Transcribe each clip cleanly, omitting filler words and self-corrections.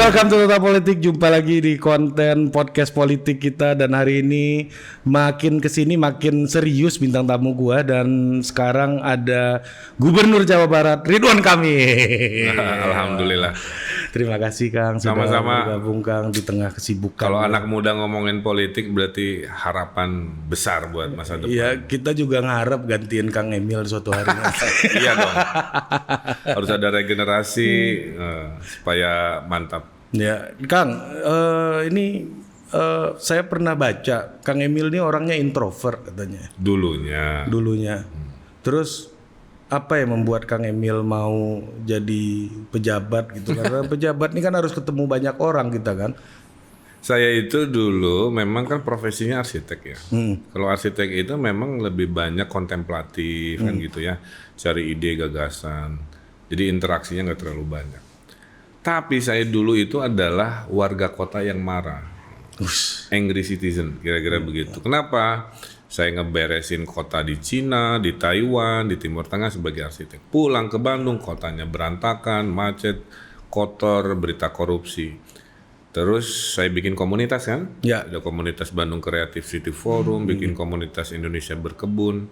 welcome to Total Politik. Jumpa lagi di konten podcast politik kita. Dan hari ini makin kesini makin serius bintang tamu gua. Dan sekarang ada Gubernur Jawa Barat Ridwan Kamil. Alhamdulillah. Terima kasih Kang sudah bergabung Kang di tengah kesibukan. Kalau anak muda ngomongin politik berarti harapan besar buat masa depan. Iya, kita juga ngarep gantiin Kang Emil suatu hari nanti. Iya dong. Harus ada regenerasi supaya mantap. Ya, Kang, ini saya pernah baca Kang Emil ini orangnya introvert katanya. Dulunya. Terus apa yang membuat Kang Emil mau jadi pejabat gitu? Karena pejabat ini kan harus ketemu banyak orang kita kan. Saya itu dulu memang kan profesinya arsitek ya. Kalau arsitek itu memang lebih banyak kontemplatif kan gitu ya. Cari ide, gagasan. Jadi interaksinya nggak terlalu banyak. Tapi saya dulu itu adalah warga kota yang marah. Angry citizen, kira-kira begitu. Kenapa? Saya ngeberesin kota di Cina, di Taiwan, di Timur Tengah sebagai arsitek. Pulang ke Bandung, kotanya berantakan, macet, kotor, berita korupsi. Terus saya bikin komunitas kan? Ya. Ada komunitas Bandung Creative City Forum, bikin komunitas Indonesia Berkebun.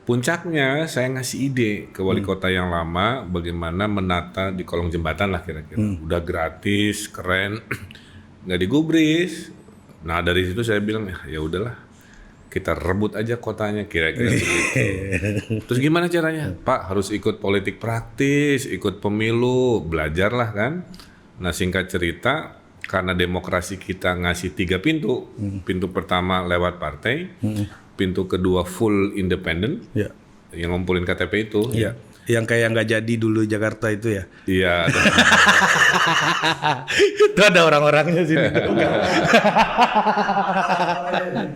Puncaknya saya ngasih ide ke wali kota yang lama bagaimana menata di kolong jembatan lah kira-kira. Udah gratis, keren, nggak digubris. Nah dari situ saya bilang ya udahlah. Kita rebut aja kotanya kira-kira begitu. Terus gimana caranya? Pak harus ikut politik praktis, ikut pemilu, belajarlah kan. Nah singkat cerita, karena demokrasi kita ngasih 3 pintu. Pintu pertama lewat partai, pintu kedua full independen, yang ngumpulin KTP itu. Iya. Yang kayak nggak jadi dulu Jakarta itu ya? Iya. Itu ada orang-orangnya sini.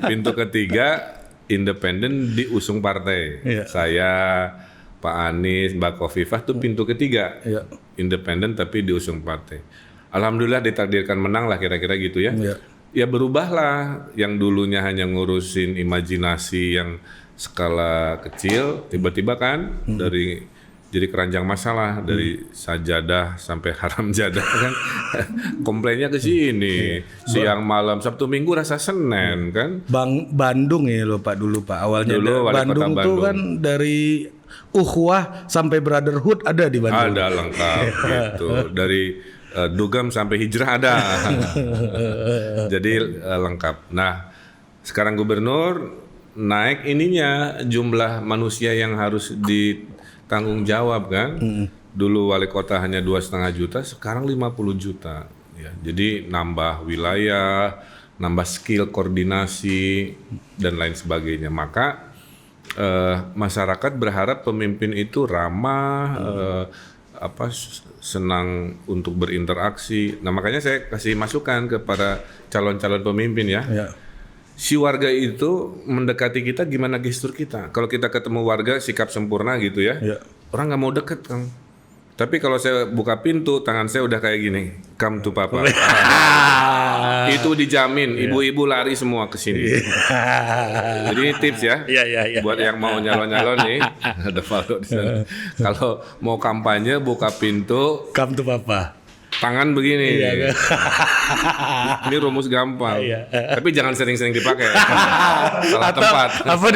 Pintu ketiga independen diusung partai. Iya. Saya, Pak Anies, Mbak Khofifah tuh pintu ketiga. Iya. Independen tapi diusung partai. Alhamdulillah ditakdirkan menang lah kira-kira gitu ya. Iya. Ya berubahlah yang dulunya hanya ngurusin imajinasi yang skala kecil, tiba-tiba kan dari jadi keranjang masalah dari sajadah sampai haram jadah kan komplainnya ke sini siang malam Sabtu Minggu rasa Senin kan. Bandung ya loh Pak dulu Pak awalnya dulu, Bandung tuh kan dari ukhuwah sampai brotherhood ada di Bandung. Ada lengkap gitu dari dugem sampai hijrah ada. Jadi lengkap. Nah sekarang gubernur naik ininya jumlah manusia yang harus ditanggung jawab kan. Dulu wali kota hanya 2,5 juta, sekarang 50 juta. Ya, jadi nambah wilayah, nambah skill koordinasi dan lain sebagainya. Maka masyarakat berharap pemimpin itu ramah, senang untuk berinteraksi. Nah makanya saya kasih masukan kepada calon-calon pemimpin ya. Si warga itu mendekati kita gimana gestur kita. Kalau kita ketemu warga sikap sempurna gitu ya, orang nggak mau deket Kang. Tapi kalau saya buka pintu, tangan saya udah kayak gini, come to papa. Itu dijamin, ibu-ibu lari semua ke sini. Jadi tips ya, buat yang mau nyalon-nyalon nih, ada Valdo di sana. Kalau mau kampanye, buka pintu, come to papa. Tangan begini. Ini rumus gampang. Tapi jangan sering-sering dipakai. Salah tempat. Apa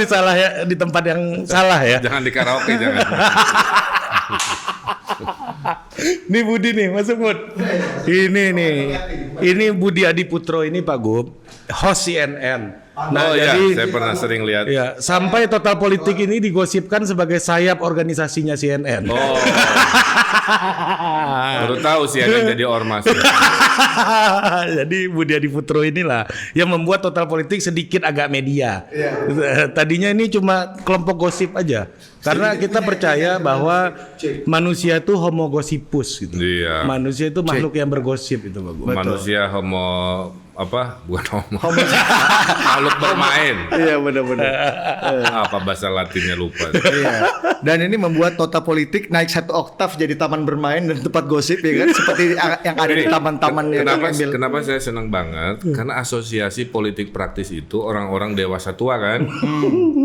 di tempat yang salah ya? Jangan di karaoke jangan. Ini Budi nih, masuk Bud. Ini nih. Ini Budi Adiputro ini Pak Gub, host CNN. Nah, jadi saya pernah sering lihat. Ya, sampai Total Politik ini digosipkan sebagai sayap organisasinya CNN. Oh. Baru tahu CNN jadi ormas. Jadi Budi Adiputro inilah yang membuat Total Politik sedikit agak media. Tadinya ini cuma kelompok gosip aja. Karena kita percaya bahwa manusia itu homo gossipus gitu. Iya. Manusia itu makhluk yang bergosip itu Pak Gub. Manusia homo bukan makhluk bermain. Iya benar-benar. Apa bahasa Latinnya lupa. Iya. Dan ini membuat Nota Politik naik 1 oktav jadi taman bermain dan tempat gosip ya kan, seperti yang ada di taman-taman yang ambil. Kenapa saya senang banget? Karena asosiasi politik praktis itu orang-orang dewasa tua kan,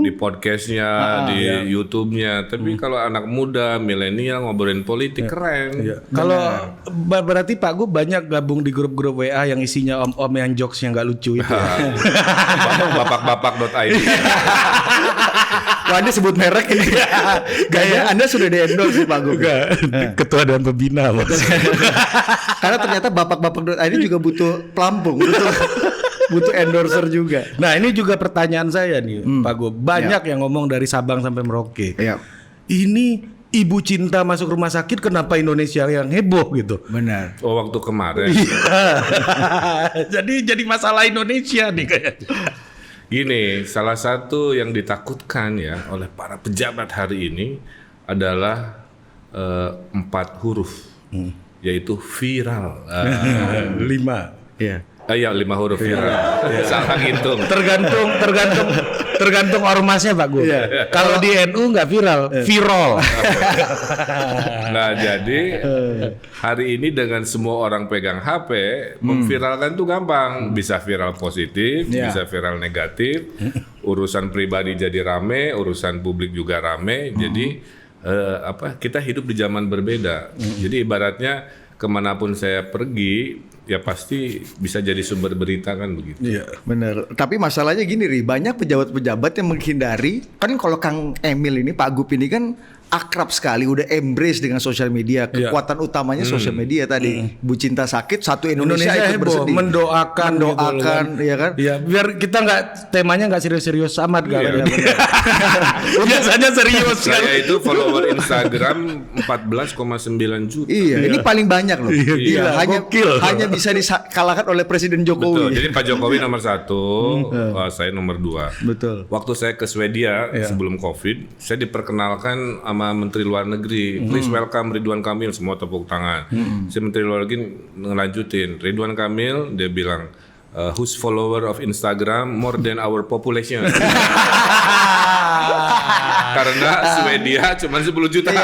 di podcastnya, di YouTube-nya. Tapi kalau anak muda, milenial ngobrolin politik keren. Kalau berarti Pak Gu banyak gabung di grup-grup WA yang isinya om-om yang jokesnya nggak lucu itu. Bapak-bapak.id. Wah, Anda sebut merek ini. Gaya Anda sudah di-endorse sih Pak Gu. Ketua dan pembina maksudnya. Karena ternyata bapak-bapak.id juga butuh pelampung, butuh endorser juga. Nah ini juga pertanyaan saya nih Pak Gu. Banyak yang ngomong dari Sabang sampai Merauke. Iya. Ini ibu cinta masuk rumah sakit, kenapa Indonesia yang heboh gitu? Benar. Oh, waktu kemarin. jadi masalah Indonesia nih kayaknya. Gini, salah satu yang ditakutkan ya oleh para pejabat hari ini adalah 4 huruf, yaitu viral. 5. Iya. Ya 5 huruf viral. Salah ngitung. Tergantung ormasnya Pak Gu. Kalau di NU nggak viral. Nah jadi hari ini dengan semua orang pegang HP, memviralkan tuh gampang. Bisa viral positif, bisa viral negatif. Urusan pribadi jadi rame, urusan publik juga rame. Jadi kita hidup di zaman berbeda. Jadi ibaratnya kemanapun saya pergi, ya pasti bisa jadi sumber berita kan begitu. Iya, benar. Tapi masalahnya gini, Ri, banyak pejabat-pejabat yang menghindari. Kan kalau Kang Emil ini, Pak Gup ini kan akrab sekali, udah embrace dengan sosial media. Kekuatan utamanya sosial media tadi. Bu Cinta sakit, satu Indonesia ikut heboh, bersedih. mendoakan, ya kan? Ya, biar kita temanya nggak serius-serius amat kan. Biasanya serius. Saya itu follower Instagram 14,9 juta. Iya, ini paling banyak loh. Iya, hanya bisa dikalahkan oleh Presiden Betul. Jokowi. Jadi Pak Jokowi nomor 1, saya nomor 2. Betul. Waktu saya ke Swedia sebelum COVID, saya diperkenalkan sama Menteri Luar Negeri. Please welcome Ridwan Kamil, semua tepuk tangan. Si Menteri Luar Negeri ngelanjutin. Ridwan Kamil, dia bilang, whose follower of Instagram more than our population. Karena Swedia cuma 10 juta.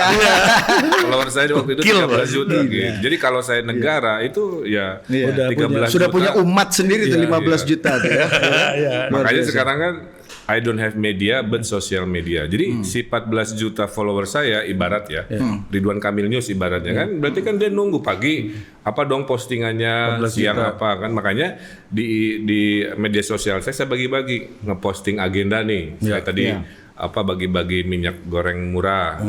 Follower saya waktu itu 13 juta. Gitu. Jadi kalau saya negara itu ya Udah 13 Sudah juta. punya umat sendiri tuh 15 juta tuh ya. Makanya sekarang kan I don't have media but social media. Jadi si 14 juta follower saya ibarat Ridwan Kamil News ibaratnya kan, berarti kan dia nunggu pagi apa dong postingannya, siang apa kan, makanya di media sosial saya bagi-bagi ngeposting agenda nih. Saya tadi bagi-bagi minyak goreng murah,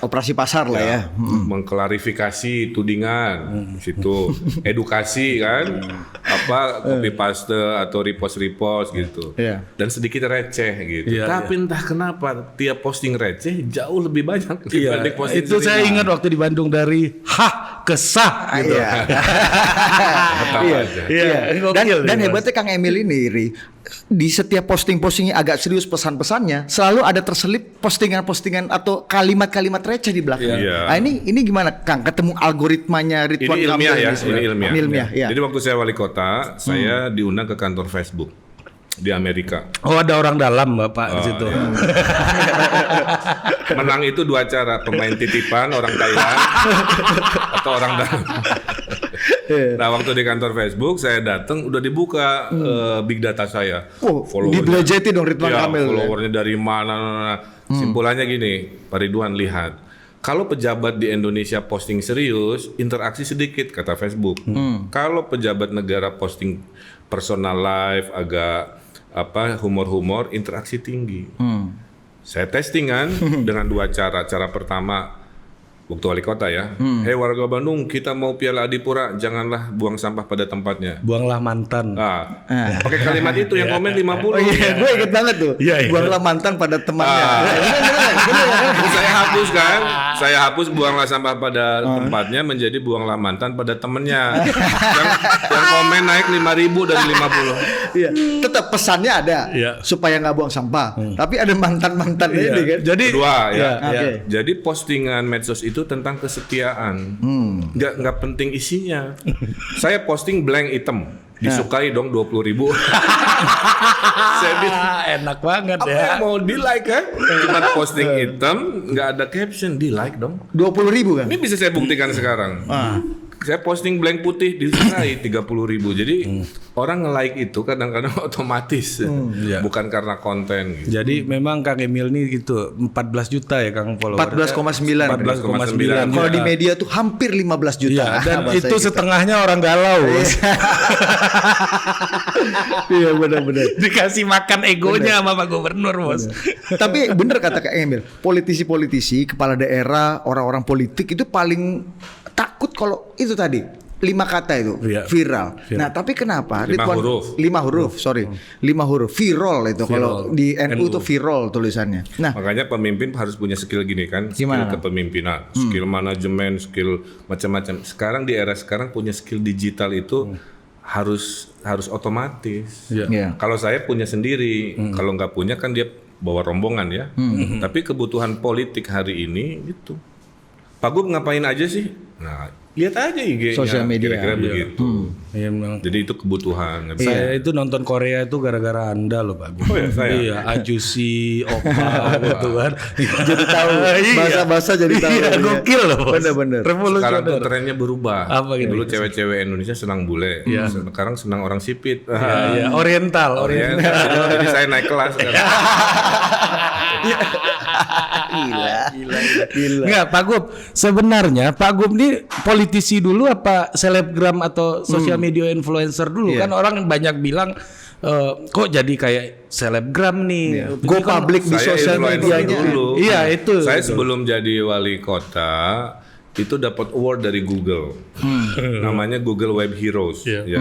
Operasi pasar lah ya. mengklarifikasi tudingan, situ edukasi kan, copy paste atau repost gitu, dan sedikit receh gitu. Tapi entah kenapa tiap posting receh jauh lebih banyak dibanding posting itu saya ingat waktu di Bandung dari hah ke sah gitu. Dan hebatnya Kang Emil ini, Ri, di setiap posting-postingnya agak serius pesan-pesannya selalu ada terselip postingan-postingan atau kalimat-kalimat receh di belakang. Nah, ini gimana Kang? Ketemu algoritmanya Ridwan ini Kamil ilmiah ya, ini ilmiah. Ya. Jadi waktu saya wali kota, saya diundang ke kantor Facebook di Amerika. Oh, ada orang dalam Bapak di situ. Menang itu 2 cara, pemain titipan orang Thailand atau orang dalam. Nah, waktu di kantor Facebook saya datang udah dibuka big data saya. Dibelajeti dong Ridwan Kamil. Followernya dari mana. Simpulannya gini, Pak Ridwan, lihat. Kalau pejabat di Indonesia posting serius, interaksi sedikit kata Facebook. Kalau pejabat negara posting personal life agak humor-humor, interaksi tinggi. Saya testingan dengan 2 cara. Cara pertama waktu wali kota ya. Hei warga Bandung, kita mau Piala Adipura, janganlah buang sampah pada tempatnya. Buanglah mantan. Pakai kalimat itu yang komen 50. Oh iya, gue inget banget tuh. Buanglah mantan pada temannya. Saya hapus kan. Saya hapus buanglah sampah pada tempatnya menjadi buanglah mantan pada temennya. yang komen naik 5.000 dari 50. Iya, tetap pesannya ada supaya nggak buang sampah. Tapi ada mantan-mantan ini kan. Jadi kedua Jadi postingan medsos itu tentang kesetiaan. Nggak penting isinya. Saya posting blank item. Disukai dong 20.000. Saya bilang, Enak banget apa ya. yang mau di like kan? Cuma posting hitam, nggak ada caption, di like dong. 20.000 kan? Ini bisa saya buktikan sekarang. Saya posting blank putih disukai 30.000. Jadi orang nge-like itu kadang-kadang otomatis, bukan karena konten. Gitu. Jadi memang Kang Emil nih gitu 14 juta ya Kang follower. 14,9. 14,9. Kalau di media tuh hampir 15 juta. Iya, dan bahasa itu kita. setengahnya orang galau. Bos. Iya benar-benar. Dikasih makan egonya sama Pak Gubernur, Bos. Tapi bener kata Kak Emil, politisi-politisi, kepala daerah, orang-orang politik itu paling takut kalau itu tadi 5 kata itu viral. Nah tapi kenapa? 5 huruf. 5 huruf, sorry. 5 huruf viral itu kalau di NU itu viral tulisannya. Nah makanya pemimpin harus punya skill gini kan, skill Gimana? kepemimpinan, skill manajemen, skill macam-macam. Sekarang di era sekarang punya skill digital itu harus otomatis. Iya. Kalau saya punya sendiri, kalau nggak punya kan dia bawa rombongan ya. Tapi kebutuhan politik hari ini gitu. Pak Gub ngapain aja sih? Nah, lihat aja IG-nya. Sosial media. Kira-kira begitu. Iya, memang. Jadi itu kebutuhan. nggak bisa. Saya itu nonton Korea itu gara-gara Anda loh Pak Gub. Oh ya, saya? Iya, Ajusi, Opa gitu kan. jadi tahu bahasa-bahasa jadi tahu. Iya, gokil loh Bos. Bener-bener. Sekarang tuh Revolusioner. trennya berubah. Apa gitu? Dulu cewek-cewek Indonesia senang bule. Sekarang senang orang sipit. Iya, Oriental. Jadi saya naik kelas sekarang. Gila. Enggak, Pak Gub. Sebenarnya Pak Gub ini politisi dulu apa selebgram atau sosial media influencer dulu? Kan orang banyak bilang kok jadi kayak selebgram nih. Go public di Saya sosial influencer medianya. dulu. Iya, itu. Saya sebelum jadi wali kota itu dapat award dari Google. Namanya Google Web Heroes. Iya. Ya,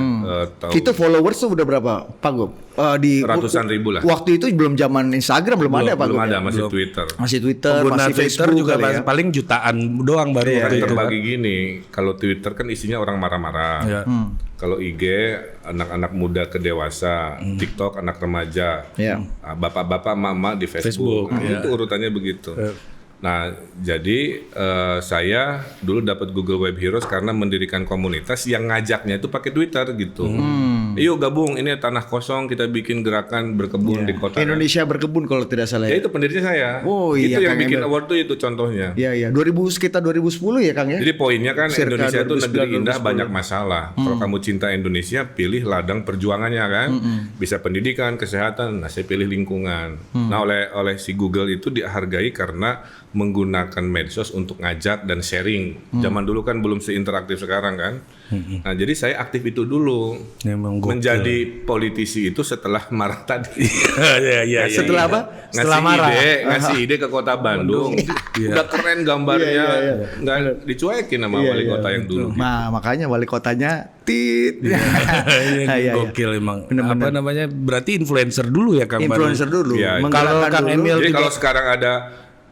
tahun Itu followers tuh udah berapa Pak Gub? Di ratusan ribu lah. Waktu itu belum zaman Instagram belum ada Pak Belum Gub. ada, masih Twitter. Masih Twitter, Pengguna masih Twitter Facebook juga kali ya. paling jutaan doang baru waktu Yang itu. terbagi gini, kalau Twitter kan isinya orang marah-marah. Iya. Kalau IG anak-anak muda ke dewasa, TikTok anak remaja, Iya. bapak-bapak, mama di Facebook. Itu urutannya begitu. Nah, jadi saya dulu dapat Google Web Heroes karena mendirikan komunitas yang ngajaknya itu pakai Twitter gitu. Yuk gabung, ini tanah kosong, kita bikin gerakan berkebun di kota. Indonesia berkebun kalau tidak salah Ya ya. itu pendirinya saya. Oh, iya, itu yang Kang bikin Emil. award tuh itu contohnya. Iya. 2010 ya Kang ya. Jadi poinnya kan Circa Indonesia itu 2009, negeri indah 2010. banyak masalah. Kalau kamu cinta Indonesia, pilih ladang perjuangannya kan. Bisa pendidikan, kesehatan. Nah, saya pilih lingkungan. Nah, oleh si Google itu dihargai karena menggunakan medsos untuk ngajak dan sharing. Zaman dulu kan belum seinteraktif sekarang kan. Nah, jadi saya aktif itu dulu. Memang gokil. Menjadi politisi itu setelah marah tadi. Iya. Setelah apa? Setelah marah. Ngasih ide ke kota Bandung. Udah keren gambarnya. Nggak dicuekin sama wali kota yang dulu. Nah, makanya wali kotanya tit. Iya. Gokil emang. Bener-bener. Apa namanya? Berarti influencer dulu ya Kang baru? Influencer dulu. Iya. Kalau Menggerakkan Kang dulu. Emil Jadi juga- kalau sekarang ada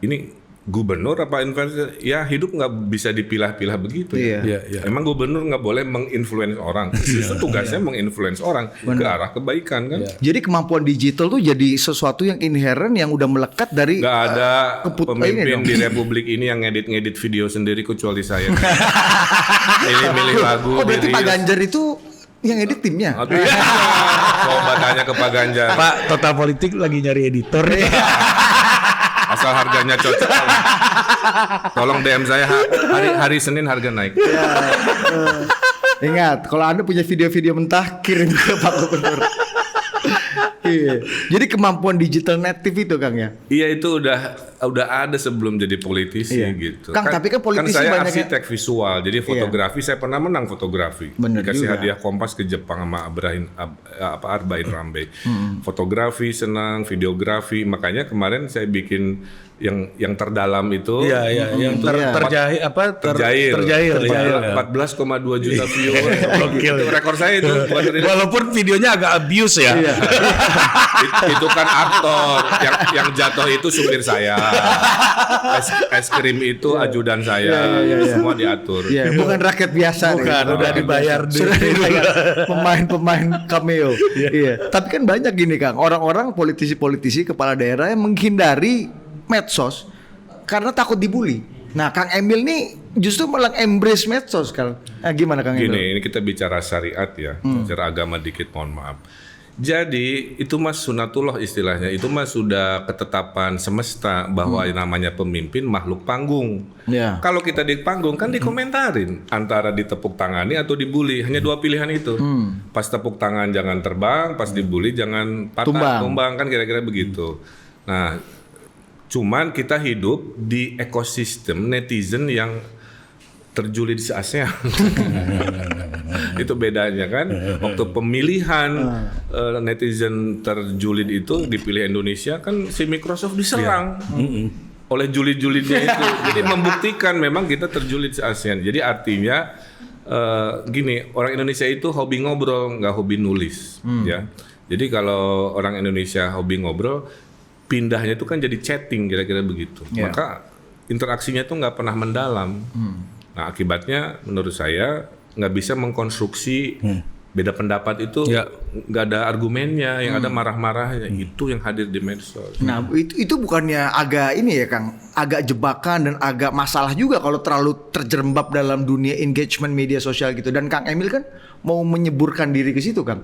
ini gubernur apa influencer, ya hidup nggak bisa dipilah-pilah begitu. Iya. Iya. Emang gubernur nggak boleh menginfluence orang. Justru tugasnya menginfluence orang ke arah kebaikan kan. Jadi kemampuan digital tuh jadi sesuatu yang inherent yang udah melekat dari Nggak ada ini pemimpin dong. di republik ini yang ngedit-ngedit video sendiri kecuali saya. Milih-milih lagu. Oh berarti milih- Pak Ganjar itu yang edit timnya. Aduh, iya. Coba tanya ke Pak Ganjar. Pak, Total Politik lagi nyari editor. Asal harganya cocok. Tolong DM saya hari Senin harga naik. Ingat, kalau Anda punya video-video mentah kirim ke Pak Gubernur. Iya. Jadi kemampuan digital native itu Kang ya. Iya itu udah ada sebelum jadi politisi Iya. gitu. Kang, tapi kan politisi saya banyak yang- arsitek visual, jadi fotografi saya pernah menang fotografi. Bener Dikasih juga. hadiah Kompas ke Jepang sama Arbain Rambe. Fotografi senang, videografi. Makanya kemarin saya bikin yang terdalam itu. Iya, yang terjahil apa? Terjahil. Terjahil. 14,2 juta view. Itu rekor saya itu. bukan dari- Walaupun videonya agak abuse ya. itu kan aktor yang jatuh itu supir saya, es krim itu ajudan saya, semua diatur. Iya, bukan rakyat biasa. Bukan, nih. udah dibayar Sudah dibayar pemain-pemain cameo. Iya. Tapi kan banyak gini Kang, orang-orang politisi-politisi kepala daerah yang menghindari medsos karena takut dibully. Nah, Kang Emil nih justru malah embrace medsos kan. Gimana Kang Emil? Gini, ini kita bicara syariat ya, bicara agama dikit, mohon maaf. Jadi itu mas sunatullah istilahnya, itu mas sudah ketetapan semesta bahwa namanya pemimpin makhluk panggung. Ya. Kalau kita di panggung kan dikomentarin antara ditepuk tangani atau dibully, hanya dua pilihan itu. Pas tepuk tangan jangan terbang, pas dibully jangan patah, tumbang kan kira-kira begitu. Nah, cuman kita hidup di ekosistem netizen yang terjulid di ASEAN. Itu bedanya kan. Waktu pemilihan netizen terjulid itu dipilih Indonesia kan si Microsoft diserang oleh julid-julidnya itu. Jadi membuktikan memang kita terjulid di ASEAN. Jadi artinya gini, orang Indonesia itu hobi ngobrol, nggak hobi nulis. Ya. Jadi kalau orang Indonesia hobi ngobrol, pindahnya itu kan jadi chatting kira-kira begitu. Maka interaksinya itu nggak pernah mendalam. Nah akibatnya menurut saya nggak bisa mengkonstruksi beda pendapat itu, nggak ada argumennya, yang ada marah-marahnya. Itu yang hadir di medsos. Nah itu bukannya agak ini ya Kang, agak jebakan dan agak masalah juga kalau terlalu terjerembab dalam dunia engagement media sosial gitu. Dan Kang Emil kan mau menyeburkan diri ke situ Kang.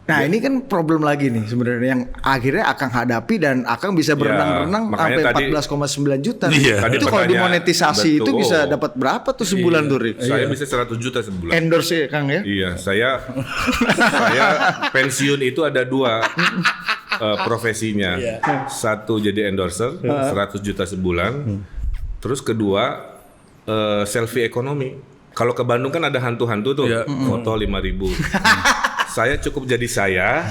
Nah ini kan problem lagi nih sebenarnya yang akhirnya Akang hadapi dan Akang bisa berenang-renang sampai 14,9 juta. Itu kalau dimonetisasi itu bisa dapat berapa tuh sebulan tuh Rik? Saya bisa 100 juta sebulan. Endorse ya Kang ya? Iya, saya pensiun itu ada dua profesinya. Satu jadi endorser 100 juta sebulan. Terus kedua selfie ekonomi. Kalau ke Bandung kan ada hantu-hantu tuh, foto 5.000. Saya cukup jadi saya,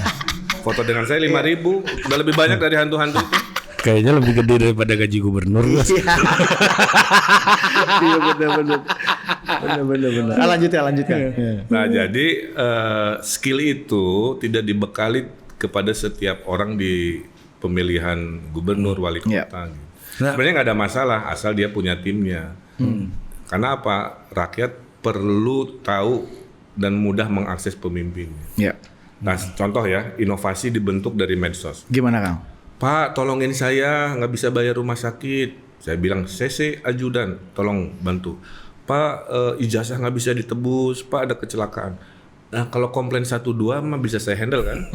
foto dengan saya 5.000, udah lebih banyak dari hantu-hantu itu. Kayaknya lebih gede daripada gaji gubernur. Iya benar-benar. Lanjutkan. Nah jadi skill itu tidak dibekali kepada setiap orang di pemilihan gubernur, wali kota. Gitu. Sebenarnya nggak ada masalah asal dia punya timnya. Karena apa? Rakyat perlu tahu dan mudah mengakses pemimpinnya. Nah, contoh ya, inovasi dibentuk dari medsos. Gimana Kang? Pak, tolongin saya, nggak bisa bayar rumah sakit. Saya bilang, CC ajudan, tolong bantu. Pak, ijazah nggak bisa ditebus. Pak, ada kecelakaan. Nah, kalau komplain 1-2 mah bisa saya handle kan.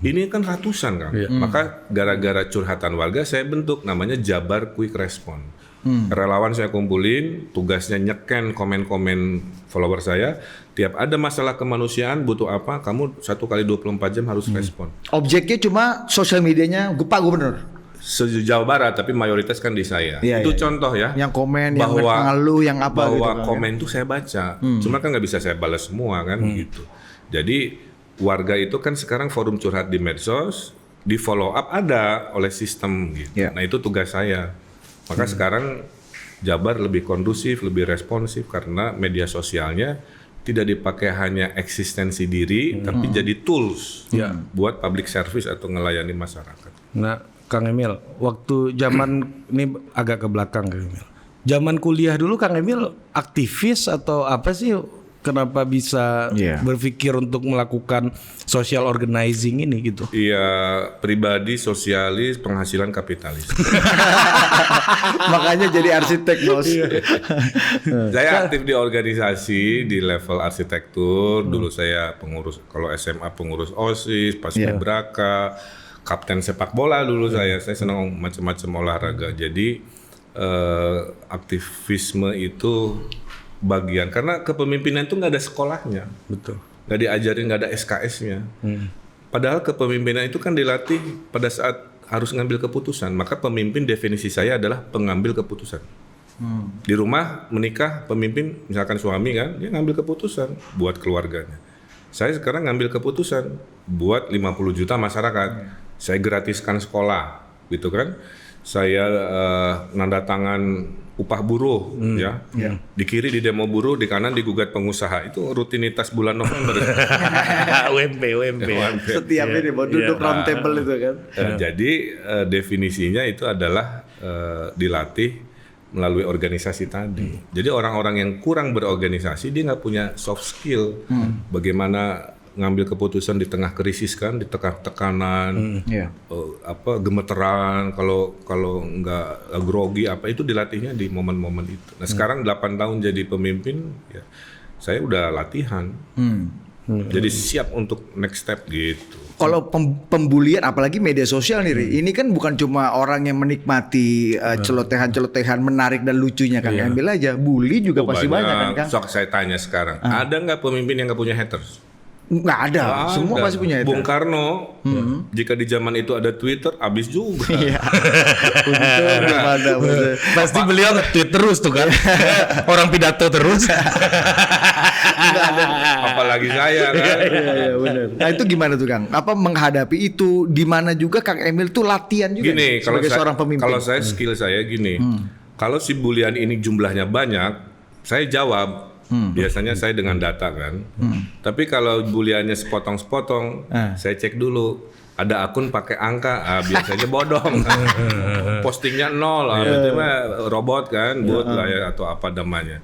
Ini kan ratusan kan. Maka gara-gara curhatan warga saya bentuk namanya Jabar Quick Response. Relawan saya kumpulin, tugasnya nyeken komen-komen follower saya. Tiap ada masalah kemanusiaan butuh apa, kamu 1 kali 24 jam harus respon. Objeknya cuma sosial medianya Pak Gubernur? Jawa Barat, tapi mayoritas kan di saya. Itu contoh ya. Yang komen, yang mengeluh, yang apa bahwa gitu kan, komen itu saya baca. Cuma kan nggak bisa saya balas semua kan gitu. Jadi warga itu kan sekarang forum curhat di medsos, di follow up ada oleh sistem gitu. Nah itu tugas saya. Maka sekarang Jabar lebih kondusif, lebih responsif karena media sosialnya tidak dipakai hanya eksistensi diri, tapi jadi tools buat public service atau ngelayani masyarakat. Nah, Kang Emil, waktu zaman ini agak ke belakang Kang Emil. Zaman kuliah dulu Kang Emil aktivis atau apa sih? Kenapa bisa berpikir untuk melakukan social organizing ini gitu? Iya, pribadi, sosialis, penghasilan kapitalis. Makanya jadi arsitek, Bos. Saya aktif di organisasi di level arsitektur. Dulu saya pengurus, kalau SMA pengurus OSIS, Paskibraka, kapten sepak bola dulu saya senang macam-macam olahraga. Jadi aktivisme itu bagian, karena kepemimpinan itu nggak ada sekolahnya, betul, nggak diajarin, nggak ada SKS-nya. Padahal kepemimpinan itu kan dilatih pada saat harus ngambil keputusan. Maka pemimpin definisi saya adalah pengambil keputusan. Di rumah menikah pemimpin, misalkan suami kan, dia ngambil keputusan buat keluarganya. Saya sekarang ngambil keputusan buat 50 juta masyarakat. Saya gratiskan sekolah, gitu kan. Saya nanda tangan upah buruh, di kiri di demo buruh, di kanan digugat pengusaha. Itu rutinitas bulan November. UMP. Setiap ini mau duduk round table itu kan. Jadi definisinya itu adalah dilatih melalui organisasi tadi. Jadi orang-orang yang kurang berorganisasi dia nggak punya soft skill. Bagaimana ngambil keputusan di tengah krisis kan, di tengah tekanan, gemeteran, kalau nggak grogi apa itu dilatihnya di momen-momen itu. Nah sekarang 8 tahun jadi pemimpin, ya saya udah latihan, jadi siap untuk next step gitu. Kalau pembulian apalagi media sosial nih, Ri, ini kan bukan cuma orang yang menikmati celotehan-celotehan menarik dan lucunya Kang Emil aja, bully juga pasti banyak kan Kang. Sok saya tanya sekarang, ada nggak pemimpin yang nggak punya haters? Nggak ada, semua pasti punya haters. Bung Karno, jika di zaman itu ada Twitter, abis juga. Pasti beliau nge-tweet terus tuh kan, orang pidato terus. Apalagi saya kan. Iya benar. Nah itu gimana tuh Kang? Apa menghadapi itu? Di mana juga Kang Emil tuh latihan juga gini, sebagai seorang pemimpin. Kalau saya skill saya gini, kalau si bulian ini jumlahnya banyak, saya jawab. Biasanya saya dengan data kan. Tapi kalau buliannya sepotong-sepotong, saya cek dulu. Ada akun pakai angka, biasanya bodong. Postingnya 0, berarti mah robot kan, bot lah ya atau apa namanya.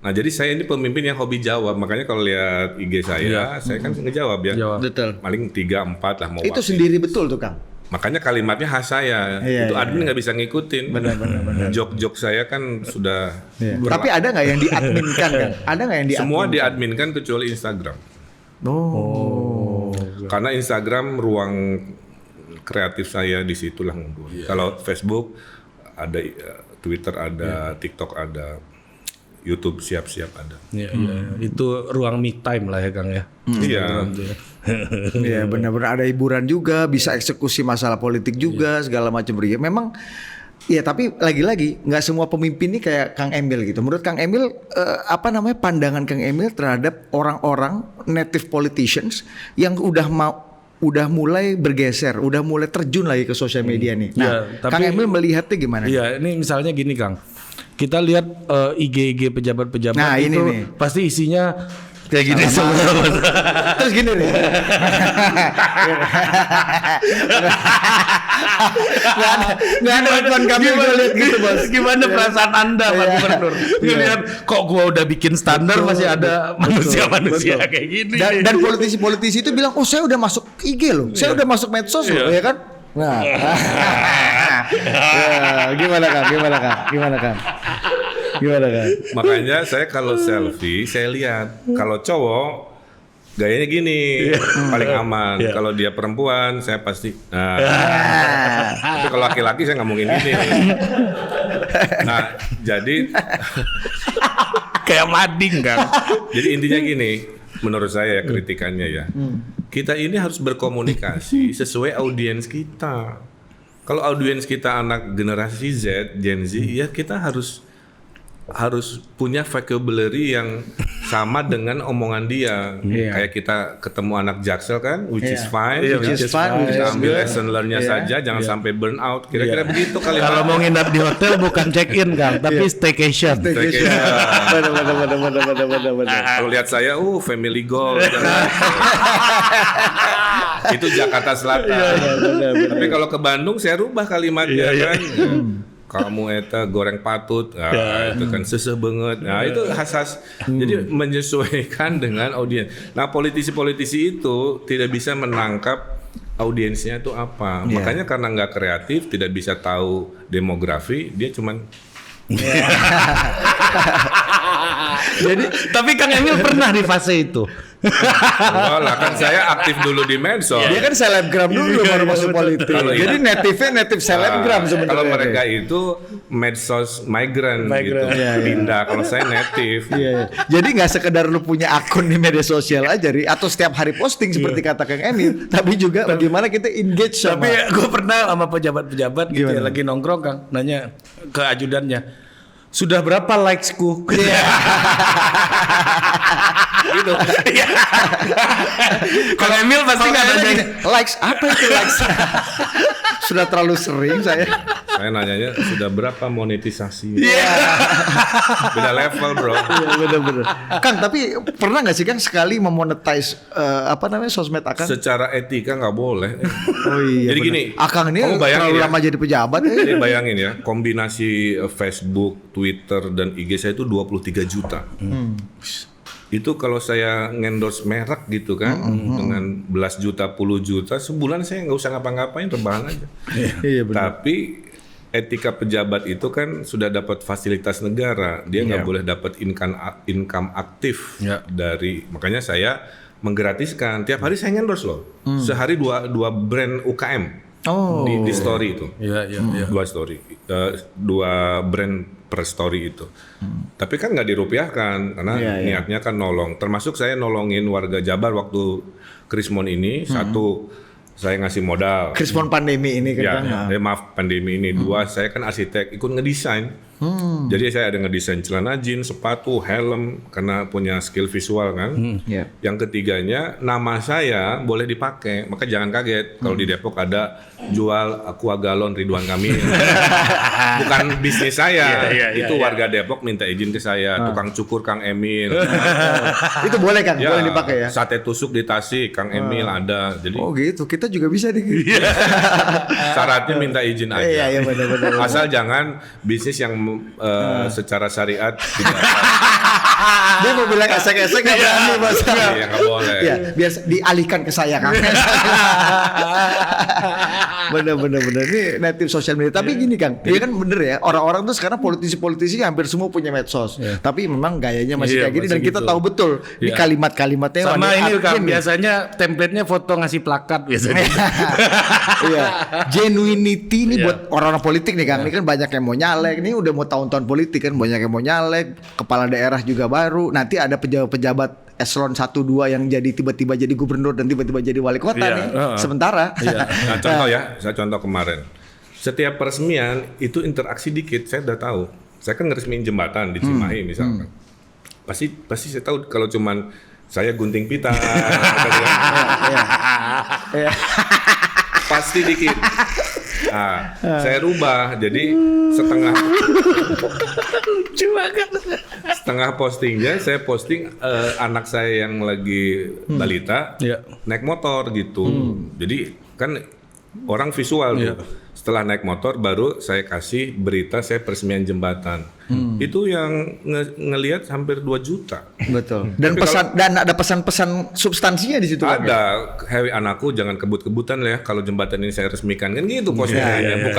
Nah jadi saya ini pemimpin yang hobi jawab, makanya kalau lihat IG saya kan ngejawab ya. Betul. Paling 3-4 lah mau. Itu sendiri betul tuh Kang. Makanya kalimatnya khas saya, itu admin nggak bisa ngikutin. Benar. Jok-jok saya kan sudah. Tapi ada nggak yang diadminkan Kang? Ada nggak yang diadminkan? Semua diadminkan kecuali Instagram. Karena Instagram ruang kreatif saya di situlah. Kalau Facebook ada, Twitter ada, TikTok ada, YouTube siap-siap ada. Itu ruang me time lah ya Kang ya. Iya. Iya benar-benar ada hiburan juga, bisa eksekusi masalah politik juga segala macam beria. Memang ya tapi lagi-lagi nggak semua pemimpin ini kayak Kang Emil gitu. Menurut Kang Emil pandangan Kang Emil terhadap orang-orang native politicians yang udah mulai bergeser, udah mulai terjun lagi ke sosial media nih. Nah, Kang Emil melihatnya gimana? Iya, ini misalnya gini Kang. Kita lihat IG pejabat-pejabat nah, itu ini pasti isinya kayak gini semua. Terus gini nih. Nggak ada akun kami udah lihat gitu bos. Gimana perasaan Anda Pak Gubernur? Ngelihat kok gua udah bikin standar masih ada manusia-manusia kayak gini. Dan politisi-politisi itu bilang, oh saya udah masuk IG loh, saya udah masuk medsos loh, ya kan? Nah, gimana kan? Makanya saya kalau selfie saya lihat kalau cowok gayanya gini paling aman. Kalau dia perempuan saya pasti. Tapi kalau laki-laki saya nggak mungkin gini. Nah jadi kayak mading kan. Jadi intinya gini, menurut saya kritikannya ya. Kita ini harus berkomunikasi sesuai audiens kita. Kalau audiens kita anak generasi Z, Gen Z, ya kita harus punya vocabulary yang sama dengan omongan dia. Kayak kita ketemu anak Jaksel kan, which is fine. Kita ambil lesson learn-nya saja, jangan sampai burn out. Kira-kira begitu kali. Kalau mau nginap di hotel bukan check in Kang, tapi staycation. Kalau lihat saya, family goal. Itu Jakarta Selatan. Tapi kalau ke Bandung saya rubah kalimatnya kan. Kamu eta goreng patut, itu kan seseh banget. Nah itu khas. Jadi menyesuaikan dengan audiens. Nah politisi-politisi itu tidak bisa menangkap audiensnya itu apa. Makanya karena nggak kreatif, tidak bisa tahu demografi, dia cuman. Jadi tapi Kang Emil pernah di fase itu. Lah kan saya aktif dulu di medsos. Dia kan selebgram dulu baru masuk politik. Jadi native selebgram sebenarnya. Kalau mereka itu medsos migran gitu, pindah. Kalau saya native. Jadi nggak sekedar lu punya akun di media sosial aja, Ri, atau setiap hari posting seperti kata Kang Emil, tapi juga bagaimana kita engage sama. Tapi gue pernah sama pejabat-pejabat gitu ya, lagi nongkrong Kang, nanya ke ajudannya, sudah berapa likesku? Gitu. Kang Emil pasti nggak nanya likes, apa itu likes? Sudah terlalu sering saya. Saya nanyanya sudah berapa monetisasi? Beda level bro. Bener-bener. Kang, tapi pernah nggak sih Kang sekali memonetize sosmed Akang? Secara etika nggak boleh. Oh iya. Jadi bener. gini, Akang ini terlalu lama jadi pejabat. Jadi bayangin ya, kombinasi Facebook, Twitter dan IG saya itu 23 juta. Itu kalau saya ngendorse merek gitu kan, dengan belas juta, puluh juta, sebulan saya nggak usah ngapa-ngapain, rebahan aja. Iya benar. Tapi etika pejabat itu kan sudah dapat fasilitas negara, dia nggak boleh dapat income aktif dari, makanya saya menggratiskan. Tiap hari saya ngendorse loh, sehari dua brand UKM di story itu, dua story, dua brand per story itu. Tapi kan nggak dirupiahkan karena niatnya kan nolong. Termasuk saya nolongin warga Jabar waktu Krismon ini. Satu, saya ngasih modal. Krismon pandemi ini kan. Maaf pandemi ini. Dua, saya kan arsitek, ikut ngedesain. Jadi saya ada ngedesain celana jeans, sepatu, helm karena punya skill visual kan. Yang ketiganya, nama saya boleh dipakai. Maka jangan kaget kalau di Depok ada jual aqua galon Ridwan Kamil. Bukan bisnis saya. Itu warga Depok minta izin ke saya. Tukang cukur Kang Emil. Itu boleh kan? Boleh dipakai ya. Sate tusuk di Tasik Kang Emil ada. Jadi oh gitu. Kita juga bisa nih. syaratnya minta izin aja. Iya benar. Asal jangan bisnis yang secara syariat tidak. Dia mau bilang esek-esek nggak berani Mas. Iya nggak boleh. Iya, biar dialihkan ke saya Kang. Bener. Ini native sosial media. Tapi gini Kang, dia kan bener ya. Orang-orang tuh sekarang politisi hampir semua punya medsos. Tapi memang gayanya masih kayak gini dan kita tahu betul di kalimat-kalimatnya. Sama ini Kang, biasanya template-nya foto ngasih plakat biasanya. Iya. Genuinity ini buat orang-orang politik nih Kang. Ini kan banyak yang mau nyalek. Ini udah mau tahun-tahun politik kan, banyak yang mau nyalek. Kepala daerah juga baru. Nanti ada pejabat-pejabat eselon 1-2 yang jadi tiba-tiba jadi gubernur dan tiba-tiba jadi wali kota nih. Sementara. Nah, contoh ya, saya contoh kemarin. Setiap peresmian itu interaksi dikit, saya udah tahu. Saya kan ngeresmiin jembatan di Cimahi misalkan. Pasti saya tahu kalau cuman saya gunting pita. Pasti dikit. Nah, saya rubah jadi setengah postingnya saya posting anak saya yang lagi balita naik motor gitu. Jadi kan orang visual tuh. Setelah naik motor baru saya kasih berita saya peresmian jembatan. Itu yang ngelihat hampir 2 juta. Betul. Dan dan ada pesan-pesan substansinya di situ. Ada, hei anakku jangan kebut-kebutan ya kalau jembatan ini saya resmikan kan gitu postingannya.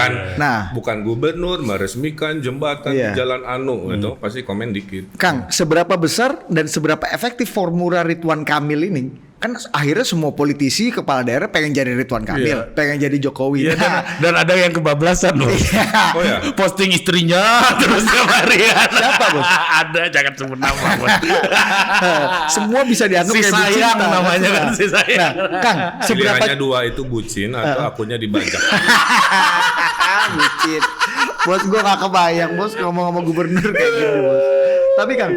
Bukan gubernur meresmikan jembatan di Jalan Anu itu pasti komen dikit. Kang, seberapa besar dan seberapa efektif formula Ridwan Kamil ini? Kan akhirnya semua politisi kepala daerah pengen jadi Ridwan Kamil, pengen jadi Jokowi. Dan ada yang kebablasan loh. Oh ya. Posting istrinya terus kemarian. Siapa Bos? Ada, jangan sebut nama Bos. Semua bisa dianggap si kayak sayang namanya kan si sayang. Kang, seberapa pilihannya 2 itu bucin atau akunnya dibajak. Bucin. Bos gue gak kebayang Bos ngomong-ngomong gubernur kayak gitu Bos. Tapi Kang,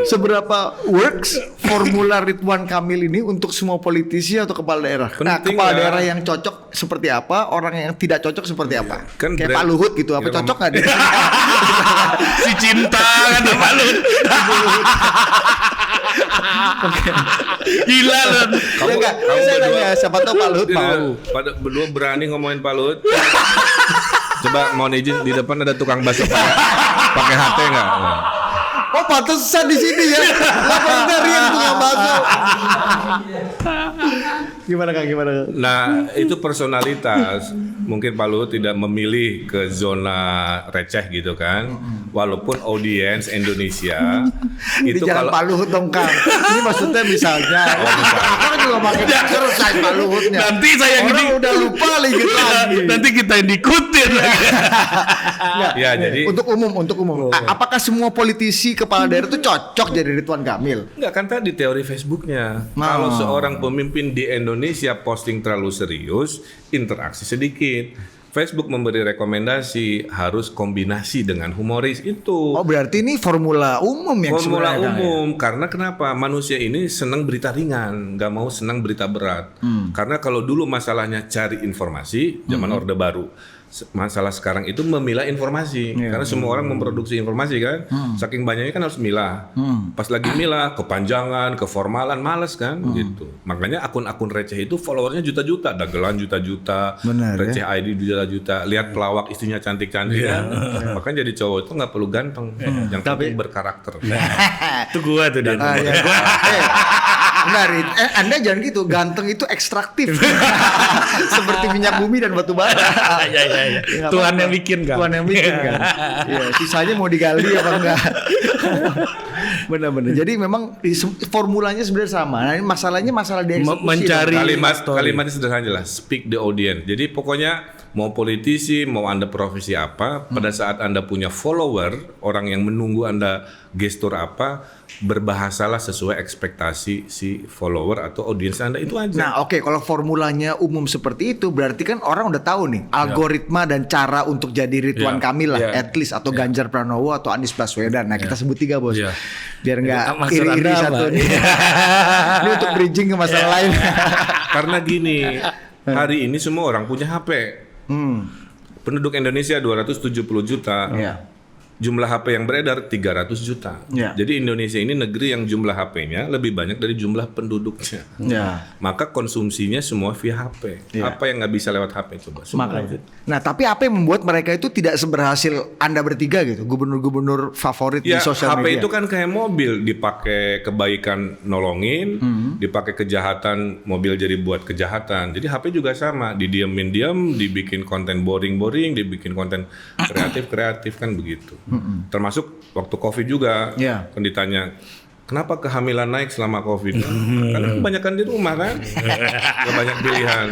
seberapa works formula Ridwan Kamil ini untuk semua politisi atau kepala daerah? Kepala daerah yang cocok seperti apa, orang yang tidak cocok seperti apa? Kan kayak Pak Luhut gitu, apa cocok nggak dia? Si cinta kan Pak Luhut. Gila loh. Kamu berdua, siapa tahu Pak Luhut mau. Pada berdua berani ngomongin Pak Luhut. Coba mohon izin di depan ada tukang bakso pakai HT nggak? Oh pantesan di sini ya. Lapor dari yang tukang bakso. Gimana Kang? Nah itu personalitas. Mungkin Pak Luhut tidak memilih ke zona receh gitu kan. Walaupun audiens Indonesia itu kalau Pak Luhut dong Kang. Ini maksudnya misalnya. Kan juga makin selesai Pak Luhutnya. Nanti saya orang udah lupa lagi lagi. Nanti kita yang diikutin lagi. Ya jadi untuk umum. Apakah semua politisi kepala daerah itu cocok jadi Ridwan Kamil? Enggak kan tadi teori Facebooknya. Kalau seorang pemimpin di Indonesia posting terlalu serius, interaksi sedikit. Facebook memberi rekomendasi harus kombinasi dengan humoris itu. Oh berarti ini formula umum yang formula umum ya? Karena kenapa manusia ini senang berita ringan, nggak mau senang berita berat. Karena kalau dulu masalahnya cari informasi zaman Orde Baru, masalah sekarang itu memilah informasi. Karena semua orang memproduksi informasi kan. Saking banyaknya kan harus milah. Pas lagi milah, kepanjangan, keformalan, males kan gitu. Makanya akun-akun receh itu followernya juta-juta, dagelan juta-juta, Benar, receh ID juta-juta. Lihat pelawak istrinya cantik-cantik kan. Makanya jadi cowok itu nggak perlu ganteng, yang penting berkarakter. Itu gua tuh dan. Benar, Anda jangan gitu. Ganteng itu ekstraktif. Seperti minyak bumi dan batu bara. Ya. Tuhan yang bikin kan. Tuhan yang bikin kan. Iya, sisanya mau digali apa enggak. Benar-benar. Jadi memang formulanya sebenarnya sama. Nah, ini masalahnya masalah di eksekusi. Mencari Kalimatnya sederhana aja lah, speak the audience. Jadi pokoknya mau politisi, mau Anda profesi apa, pada saat Anda punya follower, orang yang menunggu Anda gestur apa, berbahasalah sesuai ekspektasi si follower atau audiens Anda, itu aja. Nah, oke, kalau formulanya umum seperti itu, berarti kan orang udah tahu nih algoritma dan cara untuk jadi Ridwan Kamil lah, at least, atau Ganjar Pranowo atau Anies Baswedan. Nah, kita sebut 3 bos, biar nggak iri-iri satu nih. Ini untuk bridging ke masalah lain. Karena gini, hari ini semua orang punya HP. Penduduk Indonesia 270 juta. Jumlah HP yang beredar 300 juta. Jadi Indonesia ini negeri yang jumlah HP-nya lebih banyak dari jumlah penduduknya. Maka konsumsinya semua via HP. Apa yang nggak bisa lewat HP coba? Makanya. Nah, tapi apa yang membuat mereka itu tidak seberhasil Anda bertiga gitu, gubernur-gubernur favorit di sosial media? HP itu kan kayak mobil, dipakai kebaikan nolongin, dipakai kejahatan, mobil jadi buat kejahatan. Jadi HP juga sama, didiemin, dibikin konten boring, dibikin konten kreatif kan begitu. Termasuk waktu COVID juga, kan ditanya kenapa kehamilan naik selama COVID? Karena kebanyakan di rumah kan, gak banyak pilihan.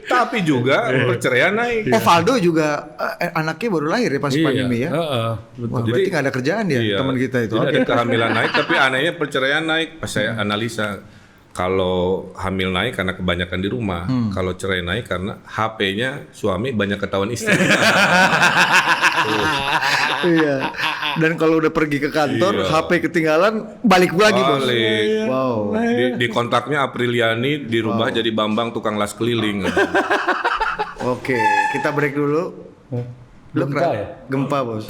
Tapi juga perceraian naik. Valdo juga anaknya baru lahir ya pas pandemi ya. Wah, berarti nggak ada kerjaan ya teman kita itu. Jadi ada kehamilan naik, tapi anehnya perceraian naik. Pas saya analisa, kalau hamil naik karena kebanyakan di rumah, kalau cerai naik karena HP-nya suami banyak ketahuan istri. Iya. Dan kalau udah pergi ke kantor, HP ketinggalan, balik lagi bos. Wow. Di kontaknya Apriliani dirubah jadi Bambang tukang las keliling. Oke, kita break dulu. Gempa ya? Gempa bos.